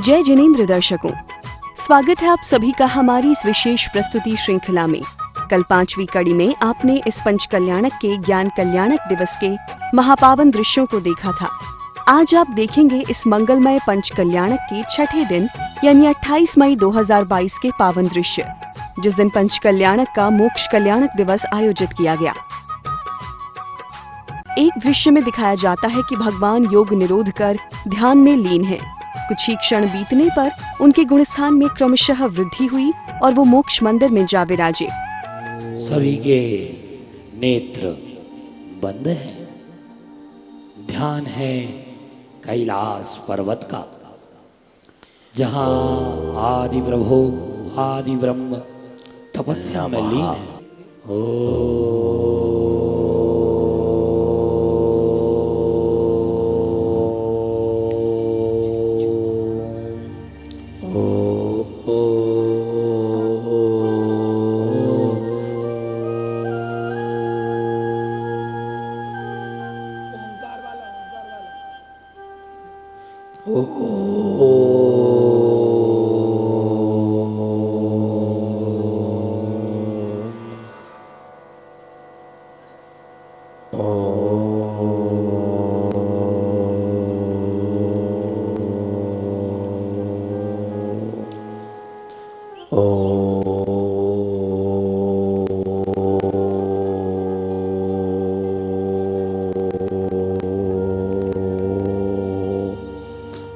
जय जिनेंद्र दर्शकों, स्वागत है आप सभी का हमारी इस विशेष प्रस्तुति श्रृंखला में। कल 5वीं कड़ी में आपने इस पंचकल्याणक के ज्ञान कल्याणक दिवस के महापावन दृश्यों को देखा था। आज आप देखेंगे इस मंगलमय पंचकल्याणक के छठे दिन यानी 28 मई 2022 के पावन दृश्य, जिस दिन पंचकल्याणक का मोक्ष कल्याणक दिवस आयोजित किया गया। एक दृश्य में दिखाया जाता है कि भगवान योग निरोध कर ध्यान में लीन है। कुछ ही क्षण बीतने पर उनके गुणस्थान में क्रमशः वृद्धि हुई और वो मोक्ष मंदिर में जा विराजे। सभी के नेत्र बंद हैं। ध्यान है कैलाश पर्वत का, जहां आदि प्रभु आदि ब्रह्म तपस्या में लीन है।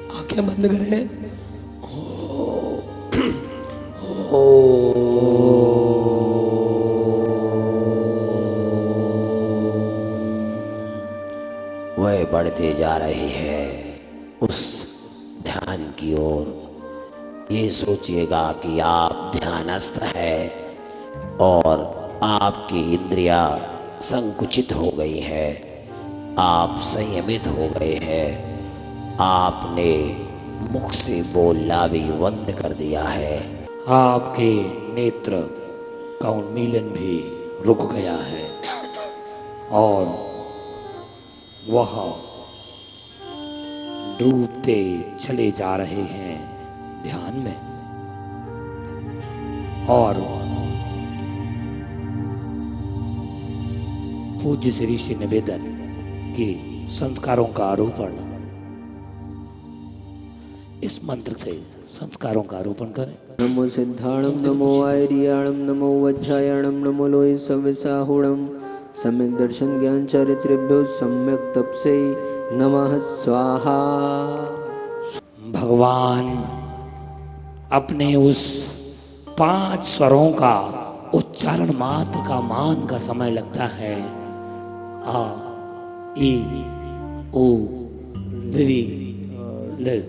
आंखें बंद करें। वह बढ़ते जा रही है उस ध्यान की ओर। ये सोचिएगा कि आप ध्यानस्थ है और आपकी इंद्रियां संकुचित हो गई है, आप संयमित हो गए हैं, आपने मुख से बोलना भी बंद कर दिया है। आपके नेत्र का उन्मीलन भी रुक गया है और वह डूबते चले जा रहे हैं ध्यान में। और पूज्य श्री श्री निवेदन के संस्कारों का आरोपण, इस मंत्र से संस्कारों का आरोपण करें। नमो सिद्धाणम नमो आयर्याणम नमो वज्रायणम नमो लोय सविसाहुणम सम्यक दर्शन ज्ञान चारित्र्यभ्यो सम्यक तपसे नमः स्वाहा। भगवान अपने उस 5 स्वरों का उच्चारण मात्र का मान का समय लगता है। आ ई उ री ल,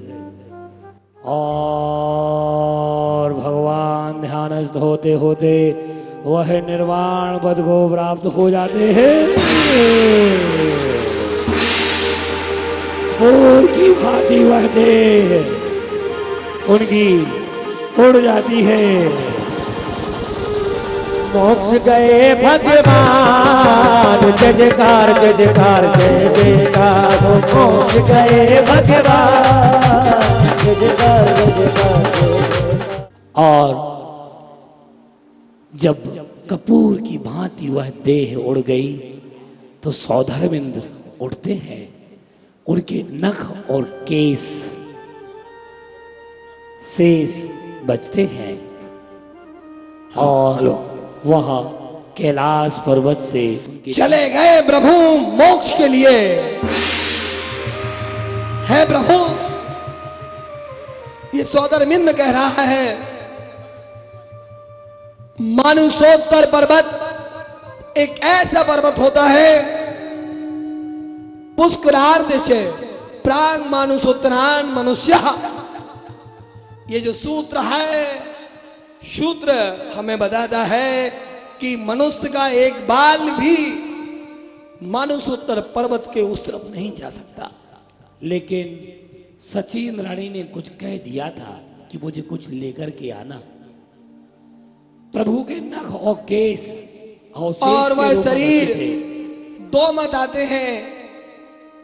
और भगवान ध्यानस्थ होते होते वह निर्वाण पद को प्राप्त हो जाते हैं। फूल की भांति वह देह उनकी उड़ जाती है। मोक्ष गए भगवान, जय जयकार जय जयकार जय जयकार। मोक्ष गए भगवान, जय जयकार जय जयकार जय जयकार। और जब कपूर की भांति वह देह उड़ गई तो सौधर्मेंद्र उड़ते हैं। उनके नख और केस शेष बचते हैं और वह कैलाश पर्वत से चले गए प्रभु मोक्ष के लिए। है प्रभु, ये सौधर्मेंद्र कह रहा है, मानुषोत्तर पर्वत एक ऐसा पर्वत होता है, पुष्करार्थ चे प्रांग मानुषोत्तरान मनुष्य। ये जो सूत्र है, सूत्र हमें बताता है कि मनुष्य का एक बाल भी मानुषोत्तर पर्वत के उस तरफ नहीं जा सकता। लेकिन सचिन रानी ने कुछ कह दिया था कि मुझे कुछ लेकर के आना। प्रभु के नख और केस और वह शरीर, दो मत आते हैं।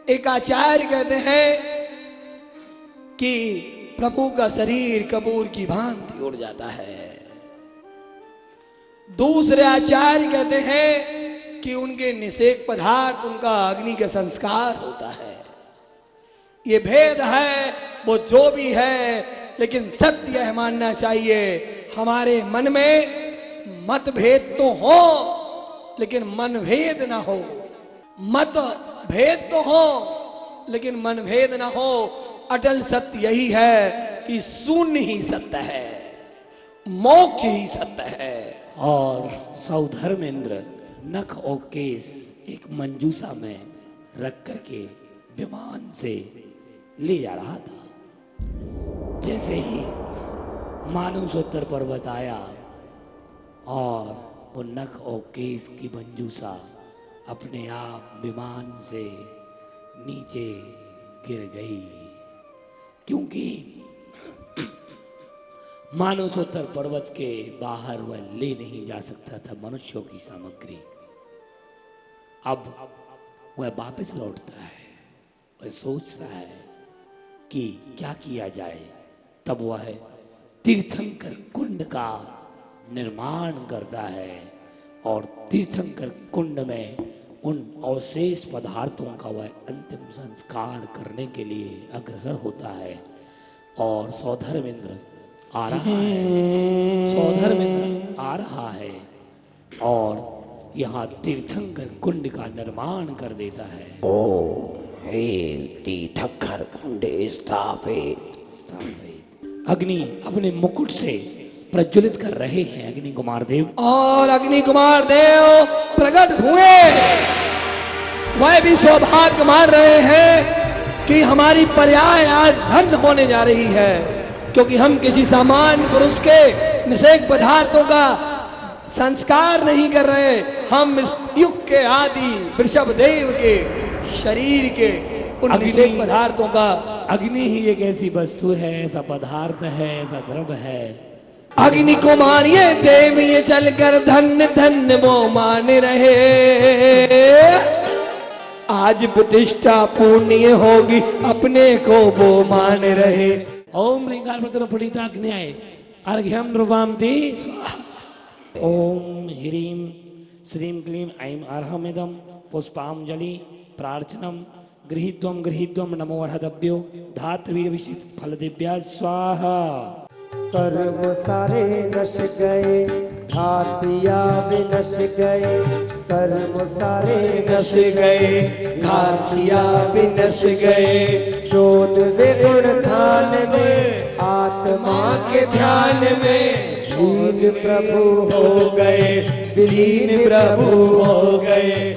एक आचार्य कहते हैं कि प्रभु का शरीर कपूर की भांति उड़ जाता है। दूसरे आचार्य कहते हैं कि उनके निषेक पदार्थ उनका अग्नि का संस्कार होता है। ये भेद है, वो जो भी है, लेकिन सत्य यह मानना चाहिए हमारे मन में मतभेद तो हो लेकिन मनभेद ना हो। मत भेद तो हो लेकिन मनभेद ना हो। अटल सत्य यही है कि शून्य ही सत्य है, मोक्ष ही सत्य है। और सौधर्मेंद्र नख और केस एक मंजूसा में रख करके विमान से ले जा रहा था। जैसे ही मानसोत्तर पर्वत आया और वो नख और केस की मंजूसा अपने आप विमान से नीचे गिर गई, क्योंकि मानसोत्तर पर्वत के बाहर वह ले नहीं जा सकता था मनुष्यों की सामग्री। अब वह वापस लौटता है, वह सोचता है कि क्या किया जाए। तब वह तीर्थंकर कुंड का निर्माण करता है और तीर्थंकर कुंड में उन अवशेष पदार्थों का वह अंतिम संस्कार करने के लिए अग्रसर होता है। और सौधर्मेंद्र आ रहा है, सौधर्मेंद्र आ रहा है और यहाँ तीर्थंकर कुंड का निर्माण कर देता है। ओ हे तीर्थंकर कुंड स्थापित। अग्नि अपने मुकुट से प्रज्वलित कर रहे हैं अग्नि कुमार देव। और अग्नि कुमार देव प्रकट हुए, वह भी सौभाग्य मान रहे हैं कि हमारी पर्याय आज धन्य होने जा रही है, क्योंकि हम किसी सामान्य पुरुष के निषेक पदार्थों का संस्कार नहीं कर रहे। हम इस युग के आदि वृषभ देव के शरीर के उन निषेक पदार्थों का। अग्नि ही एक ऐसी वस्तु है, ऐसा पदार्थ है, ऐसा द्रव्य है। अग्नि को मानिए देव ये चलकर धन्य धन्य वो मान रहे। आज प्रतिष्ठा पुण्य होगी अपने को वो मान रहे। ओम लिंगार प्रतन पठिता अग्न्याय अर्घ्यम नृपामति। ओम ह्रीं श्रीं क्लीं ऐं अर्हमिदं पुष्पांजलि प्रार्थनम गृहीत्वं नमो अर्हदभ्यो धातवीर विशिष्ट फल दिव्या स्वाहा। कर्म सारे नश गए, घातिया विनश गए। कर्म सारे नश गए, घातिया विनश गए। शोध वे गुण ध्यान में, आत्मा के ध्यान में। लीन प्रभु हो गए, विलीन प्रभु हो गए।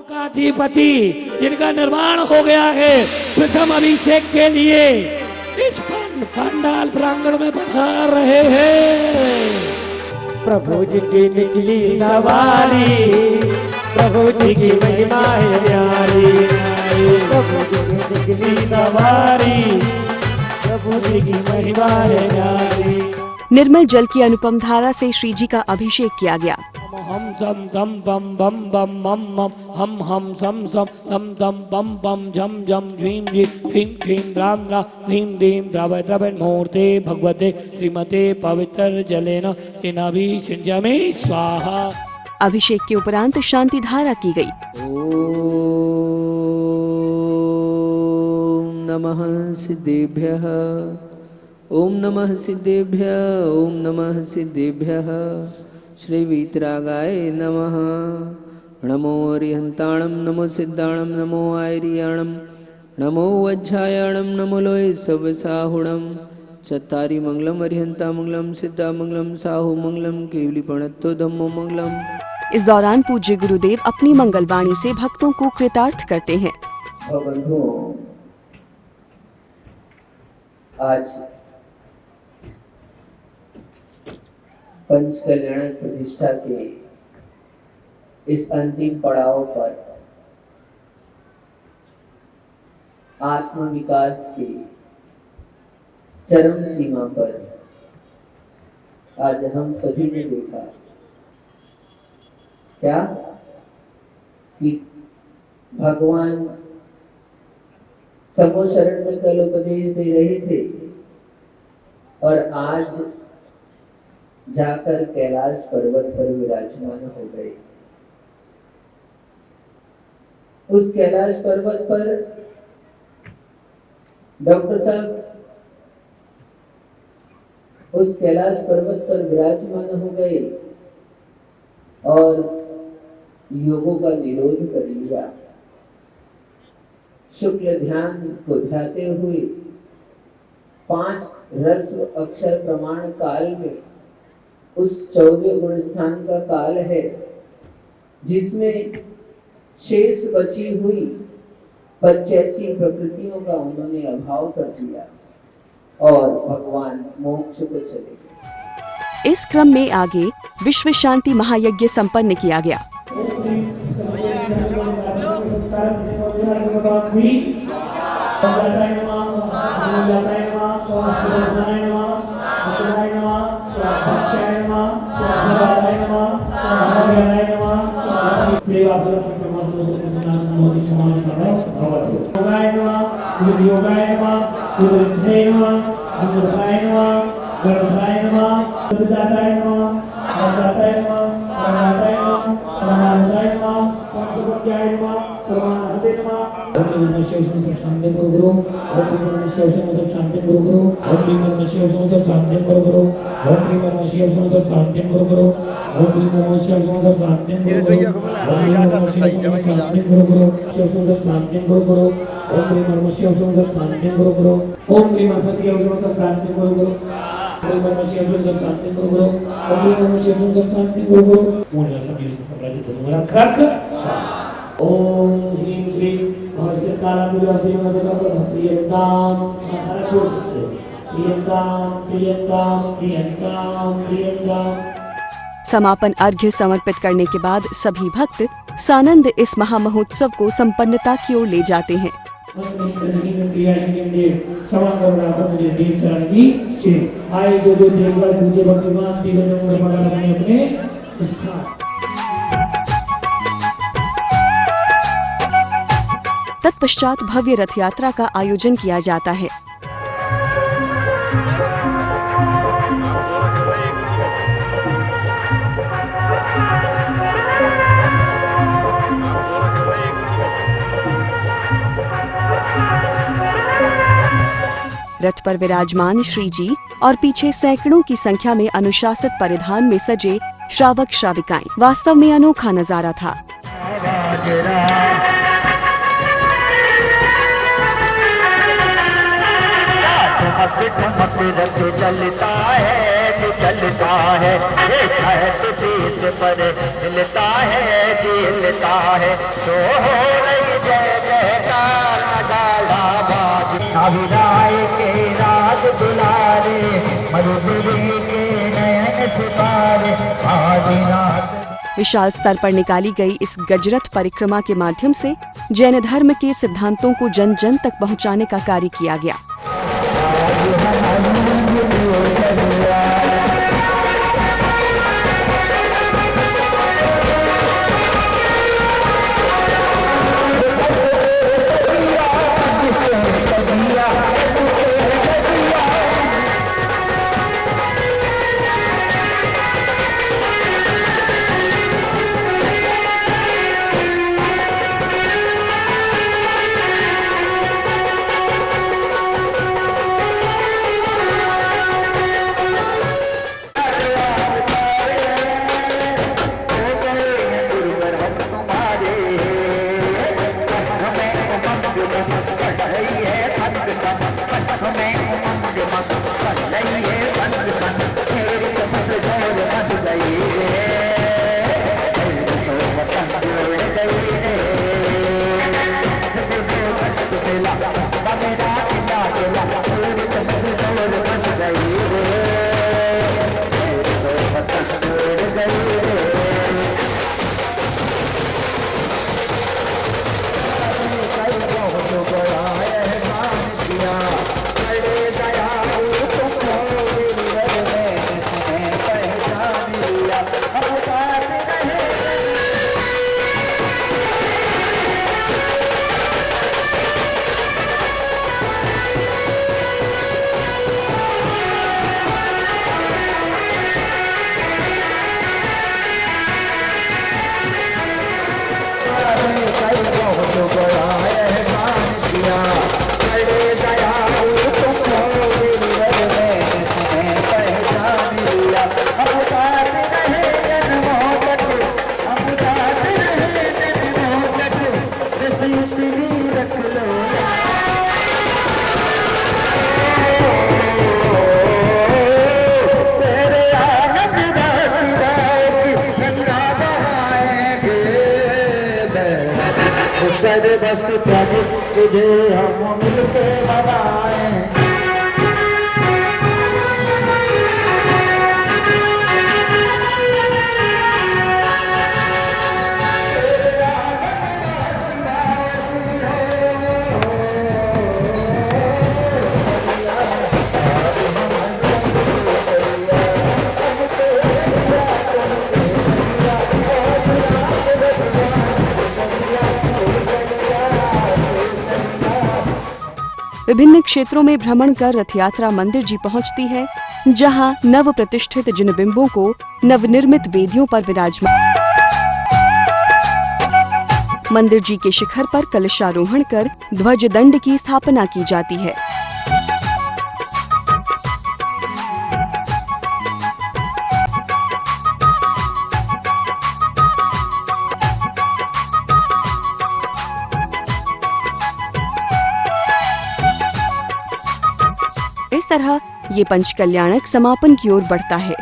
का अधिपति जिनका निर्माण हो गया है प्रथम अभिषेक के लिए इस पंडाल प्रांगण में पधार रहे हैं। प्रभु जी की निकली सवारी, प्रभु जी की महिमा है न्यारी। प्रभु जी की निकली सवारी, प्रभु जी की महिमा है न्यारी। निर्मल जल की अनुपम धारा से श्री जी का अभिषेक किया गया। हम सम दम बम बम बम मम मम हम सम सम तम तम बम बम झम झम झीम झी क्लीं क्लीं राम रा ह्रीं दीं द्रवय द्रवय मूर्ते भगवते श्रीमते पवित्र जलेन तेनाभिषिञ्चामि स्वाहा। अभिषेक के उपरांत शांति धारा की गई। ओम नमः सिद्धेभ्यः, ओम नमः सिद्धेभ्यः, ओम नमः सिद्धेभ्यः। श्री वीतरागाय नमः। नमो अरिहंताणं, नमो सिद्धाणं, नमो आयरियाणं, नमो वज्झायाणं, नमो लोय सवसाहुणं। चत्तारि मंगलम अरिहंता मंगलम, सिद्धा मंगलम, साहु मंगलम, केवली प्रणत्तो धम्मो मंगलम। इस दौरान पूज्य गुरुदेव अपनी मंगलवाणी से भक्तों को कृतार्थ करते हैं। बंधुओं, आज पंच कल्याण प्रतिष्ठा के इस अंतिम पड़ाव पर आत्म विकास के चरम सीमा पर आज हम सभी ने देखा क्या कि भगवान समो शरण में कल उपदेश दे रहे थे और आज जाकर कैलाश पर्वत पर विराजमान हो गए। उस कैलाश पर्वत पर डॉक्टर साहब उस कैलाश पर्वत पर विराजमान हो गए और योगों का निरोध कर लिया। शुक्ल ध्यान को ध्याते हुए 5 रस्व अक्षर प्रमाण काल में उस 14 गुण स्थान का काल है जिसमें शेष बची हुई 85 प्रकृतियों का उन्होंने अभाव कर दिया और भगवान मोक्ष को चले गए। इस क्रम में आगे विश्व शांति महायज्ञ संपन्न किया गया। ओम ह्रीं श्रीं भगवती काला दुर्गा श्री प्रियंताम छोड़ सकते हो। प्रियंताम प्रियंताम प्रियंताम प्रियंताम। समापन अर्घ्य समर्पित करने के बाद सभी भक्त सानंद इस महामहोत्सव को संपन्नता की ओर ले जाते हैं। आए जो देवगढ़ पूजे भगवान अपने स्थान। तत्पश्चात भव्य रथ यात्रा का आयोजन किया जाता है। रथ पर विराजमान श्री जी और पीछे सैकड़ों की संख्या में अनुशासित परिधान में सजे श्रावक श्राविकाएं, वास्तव में अनोखा नजारा था। चलता है ये शीश पर हिलता है झीलता है तो हो रही जय जयकार नगाड़ा बाजी अभिराय के राज दुलारे मरुभूमि के नयन सितारे आदिनाथ। विशाल स्तर पर निकाली गई इस गजरथ परिक्रमा के माध्यम से जैन धर्म के सिद्धांतों को जन जन तक पहुंचाने का कार्य किया गया। दिवस प्यारे तुझे हम मिलके मनाएं। विभिन्न क्षेत्रों में भ्रमण कर रथ यात्रा मंदिर जी पहुंचती है, जहां नव प्रतिष्ठित जिन बिंबों को नवनिर्मित वेदियों पर विराजमान मंदिर जी के शिखर पर कलशारोहण कर ध्वज दंड की स्थापना की जाती है। इस तरह ये पंचकल्याणक समापन की ओर बढ़ता है।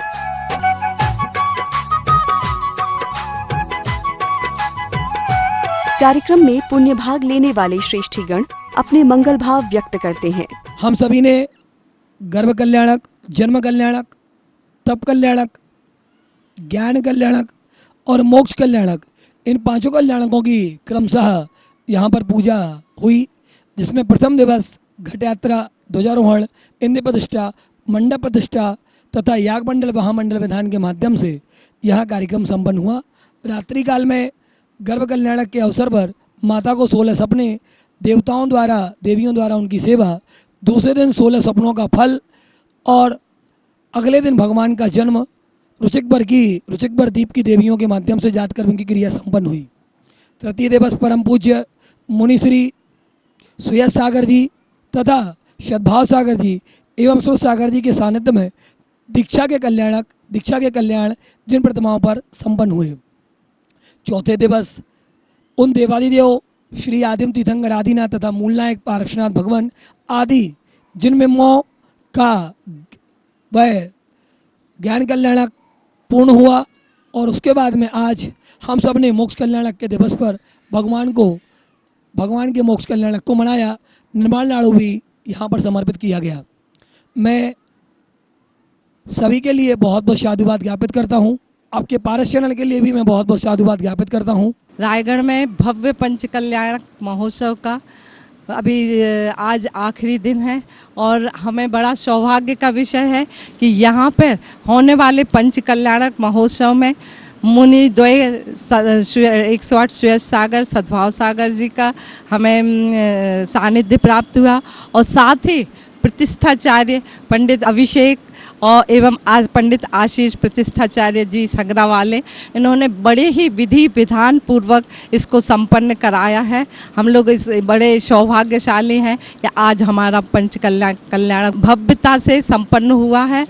कार्यक्रम में पुण्य भाग लेने वाले श्रेष्ठीगण अपने मंगल भाव व्यक्त करते हैं। हम सभी ने गर्भ कल्याणक, जन्म कल्याणक, तप कल्याणक, ज्ञान कल्याणक और मोक्ष कल्याणक, इन पांचों कल्याणकों की क्रमशः यहाँ पर पूजा हुई, जिसमें प्रथम दिवस घट यात्रा, ध्वजारोहण, इंद्र प्रतिष्ठा, मंडप प्रतिष्ठा तथा याग मंडल महामंडल विधान के माध्यम से यह कार्यक्रम संपन्न हुआ। रात्रि काल में गर्भ कल्याणक के अवसर पर माता को 16 सपने, देवताओं द्वारा, देवियों द्वारा उनकी सेवा, दूसरे दिन 16 सपनों का फल और अगले दिन भगवान का जन्म रुचिकबर दीप की देवियों के माध्यम से जात कर्म की क्रिया संपन्न हुई। तृतीय दिवस परम पूज्य मुनिश्री सुयस सागर जी तथा सद्भाव सागर जी एवं सुर सागर जी के सानिध्य में दीक्षा के कल्याण जिन प्रतिमाओं पर संपन्न हुए। चौथे दिवस उन देवादिदेव श्री आदिम तीर्थंकर आदिनाथ तथा मूलनायक पारसनाथ भगवान आदि जिन बिंबों का वह ज्ञान कल्याणक पूर्ण हुआ और उसके बाद में आज हम सब ने मोक्ष कल्याणक के दिवस पर भगवान के मोक्ष कल्याणक को मनाया। निर्माण लाड़ू भी यहाँ पर समर्पित किया गया। मैं सभी के लिए बहुत बहुत साधुवाद ज्ञापित करता हूँ। आपके पारस चैनल के लिए भी मैं बहुत बहुत साधुवाद ज्ञापित करता हूँ। रायगढ़ में भव्य पंचकल्याणक महोत्सव का अभी आज आखिरी दिन है और हमें बड़ा सौभाग्य का विषय है कि यहाँ पर होने वाले पंचकल्याणक महोत्सव में मुनि द्वय 108 सुयस सागर सद्भाव सागर जी का हमें सानिध्य प्राप्त हुआ और साथ ही प्रतिष्ठाचार्य पंडित अभिषेक और एवं आज पंडित आशीष प्रतिष्ठाचार्य जी संग्रह वाले, इन्होंने बड़े ही विधि विधान पूर्वक इसको संपन्न कराया है। हम लोग इस बड़े सौभाग्यशाली हैं कि आज हमारा पंचकल्याण भव्यता से संपन्न हुआ है,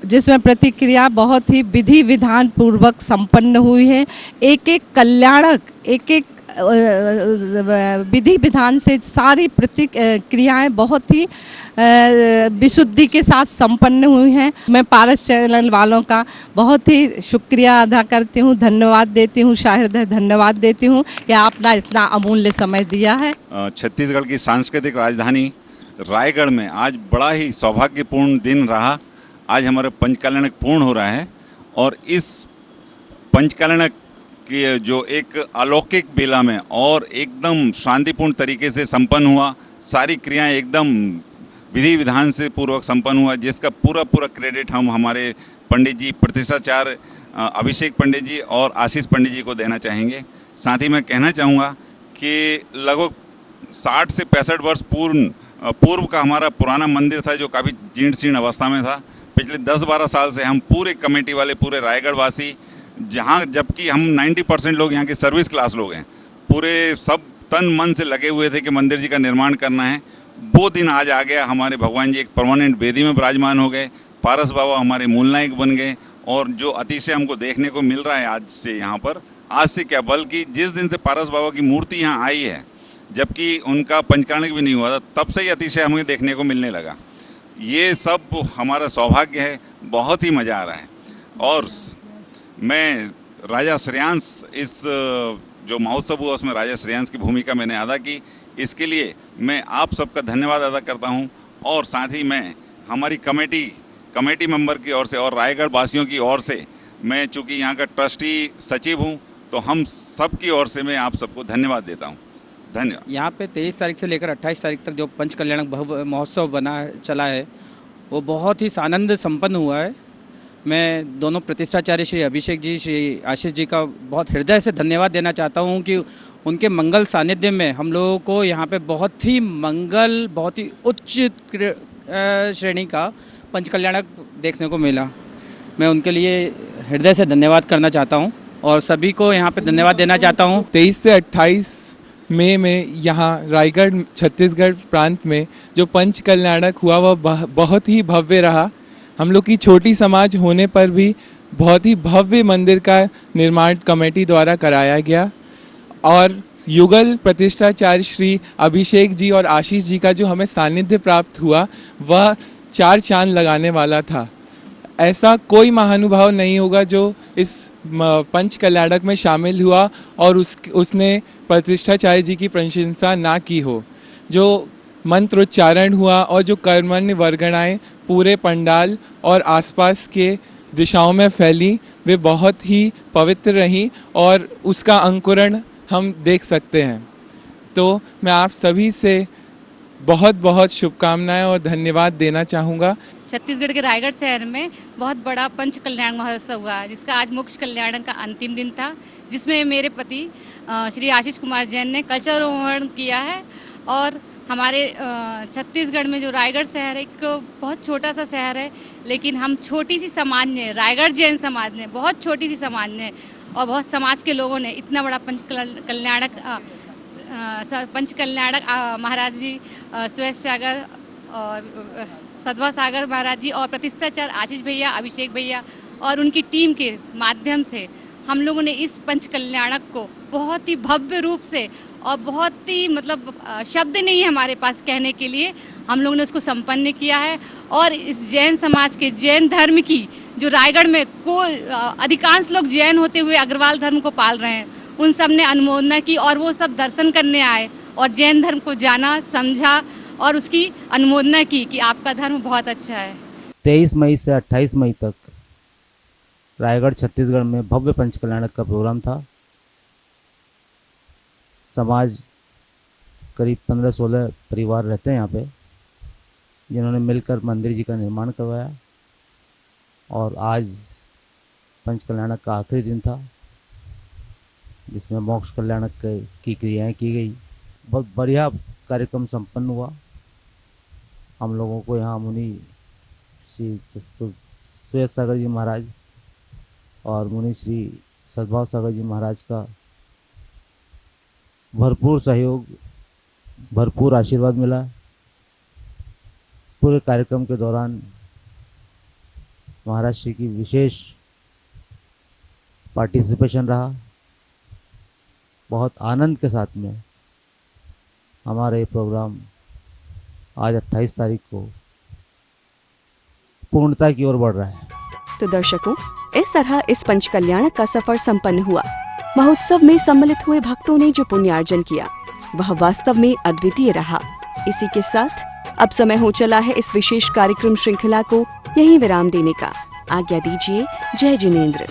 जिसमें प्रतिक्रिया बहुत ही विधि विधान पूर्वक संपन्न हुई है। एक एक कल्याणक एक विधि विधान से सारी प्रतिक्रियाएं बहुत ही विशुद्धि के साथ संपन्न हुई हैं। मैं पारस चैनल वालों का बहुत ही शुक्रिया अदा करती हूँ, धन्यवाद देती हूँ, शाहृदय धन्यवाद देती हूँ कि आपने इतना अमूल्य समय दिया है। छत्तीसगढ़ की सांस्कृतिक राजधानी रायगढ़ में आज बड़ा ही सौभाग्यपूर्ण दिन रहा। आज हमारा पंचकल्याणक पूर्ण हो रहा है और इस पंचकल्याणक की जो एक अलौकिक बेला में और एकदम शांतिपूर्ण तरीके से संपन्न हुआ, सारी क्रियाएं एकदम विधि विधान से पूर्वक संपन्न हुआ, जिसका पूरा क्रेडिट हम हमारे पंडित जी प्रतिष्ठाचार्य अभिषेक पंडित जी और आशीष पंडित जी को देना चाहेंगे। साथ ही मैं कहना चाहूँगा कि लगभग 60 से 65 वर्ष पूर्व का हमारा पुराना मंदिर था जो काफ़ी जीर्ण शीर्ण अवस्था में था। पिछले 10-12 साल से हम पूरे कमेटी वाले, पूरे रायगढ़ वासी, जहाँ जबकि हम 90% लोग यहाँ के सर्विस क्लास लोग हैं, पूरे सब तन मन से लगे हुए थे कि मंदिर जी का निर्माण करना है। वो दिन आज आ गया। हमारे भगवान जी एक परमानेंट वेदी में विराजमान हो गए, पारस बाबा हमारे मूलनायक बन गए और जो अतिशय हमको देखने को मिल रहा है आज से यहाँ पर, आज से क्या बल्कि जिस दिन से पारस बाबा की मूर्ति यहाँ आई है, जबकि उनका पंचकल्याणक भी नहीं हुआ था, तब से ही अतिशय हमें देखने को मिलने लगा। ये सब हमारा सौभाग्य है, बहुत ही मज़ा आ रहा है। और मैं राजा श्रेयांश इस जो महोत्सव हुआ उसमें राजा श्रेयांश की भूमिका मैंने अदा की। इसके लिए मैं आप सबका धन्यवाद अदा करता हूं और साथ ही मैं हमारी कमेटी मेंबर की ओर से और रायगढ़ वासियों की ओर से, मैं चूँकि यहाँ का ट्रस्टी सचिव हूँ, तो हम सब की ओर से मैं आप सबको धन्यवाद देता हूँ। धन्यवाद। यहाँ पे 23 तारीख से लेकर 28 तारीख तक जो पंच कल्याणक महोत्सव चला है वो बहुत ही आनंद संपन्न हुआ है। मैं दोनों प्रतिष्ठाचार्य श्री अभिषेक जी, श्री आशीष जी का बहुत हृदय से धन्यवाद देना चाहता हूँ कि उनके मंगल सानिध्य में हम लोगों को यहाँ पे बहुत ही उच्च श्रेणी का पंच कल्याणक देखने को मिला। मैं उनके लिए हृदय से धन्यवाद करना चाहता हूँ और सभी को यहाँ पे धन्यवाद देना चाहता हूँ। 23 से 28 मई में यहाँ रायगढ़ छत्तीसगढ़ प्रांत में जो पंच कल्याणक हुआ वह बहुत ही भव्य रहा। हम लोग की छोटी समाज होने पर भी बहुत ही भव्य मंदिर का निर्माण कमेटी द्वारा कराया गया और युगल प्रतिष्ठाचार्य श्री अभिषेक जी और आशीष जी का जो हमें सानिध्य प्राप्त हुआ वह 4 चांद लगाने वाला था। ऐसा कोई महानुभाव नहीं होगा जो इस पंच कल्याणक में शामिल हुआ और उसने प्रतिष्ठाचार्य जी की प्रशंसा ना की हो। जो मंत्रोच्चारण हुआ और जो कर्मण्य वर्गणाएं पूरे पंडाल और आसपास के दिशाओं में फैली, वे बहुत ही पवित्र रहीं और उसका अंकुरण हम देख सकते हैं। तो मैं आप सभी से बहुत बहुत शुभकामनाएं और धन्यवाद देना चाहूँगा। छत्तीसगढ़ के रायगढ़ शहर में बहुत बड़ा पंच कल्याण महोत्सव हुआ, जिसका आज मुख्य कल्याण का अंतिम दिन था, जिसमें मेरे पति श्री आशीष कुमार जैन ने कलशारोहण किया है। और हमारे छत्तीसगढ़ में जो रायगढ़ शहर है, एक बहुत छोटा सा शहर है, लेकिन हम छोटी सी समाज ने, रायगढ़ जैन समाज ने, बहुत छोटी सी समाज ने और बहुत समाज के लोगों ने इतना बड़ा पंच कल्याणक महाराज जी, सुरेश सागर और सदवा सागर महाराज जी और प्रतिष्ठाचार्य आशीष भैया, अभिषेक भैया और उनकी टीम के माध्यम से हम लोगों ने इस पंच कल्याणक को बहुत ही भव्य रूप से और बहुत ही शब्द नहीं है हमारे पास कहने के लिए, हम लोगों ने उसको संपन्न किया है। और इस जैन समाज के, जैन धर्म की, जो रायगढ़ में अधिकांश लोग जैन होते हुए अग्रवाल धर्म को पाल रहे हैं, उन सब ने अनुमोदना की और वो सब दर्शन करने आए और जैन धर्म को जाना, समझा और उसकी अनुमोदना की कि आपका धर्म बहुत अच्छा है। 23 मई से 28 मई तक रायगढ़ छत्तीसगढ़ में भव्य पंच कल्याणक का प्रोग्राम था। समाज करीब 15-16 परिवार रहते हैं यहाँ पे, जिन्होंने मिलकर मंदिर जी का निर्माण करवाया और आज पंच कल्याणक का आखिरी दिन था, जिसमें मोक्ष कल्याणक की क्रियाएं की गई। बहुत बढ़िया कार्यक्रम संपन्न हुआ। हम लोगों को यहाँ मुनि श्री सुरेश सागर जी महाराज और मुनि श्री सद्भाव सागर जी महाराज का भरपूर सहयोग, भरपूर आशीर्वाद मिला। पूरे कार्यक्रम के दौरान महाराज श्री की विशेष पार्टिसिपेशन रहा। बहुत आनंद के साथ में हमारा ये प्रोग्राम आज 28 तारीख को पूर्णता की ओर बढ़ रहा है। तो दर्शकों, इस तरह इस पंच कल्याणक का सफर संपन्न हुआ। महोत्सव में सम्मिलित हुए भक्तों ने जो पुण्यार्जन किया वह वास्तव में अद्वितीय रहा। इसी के साथ अब समय हो चला है इस विशेष कार्यक्रम श्रृंखला को यहीं विराम देने का। आज्ञा दीजिए। जय जिनेंद्र।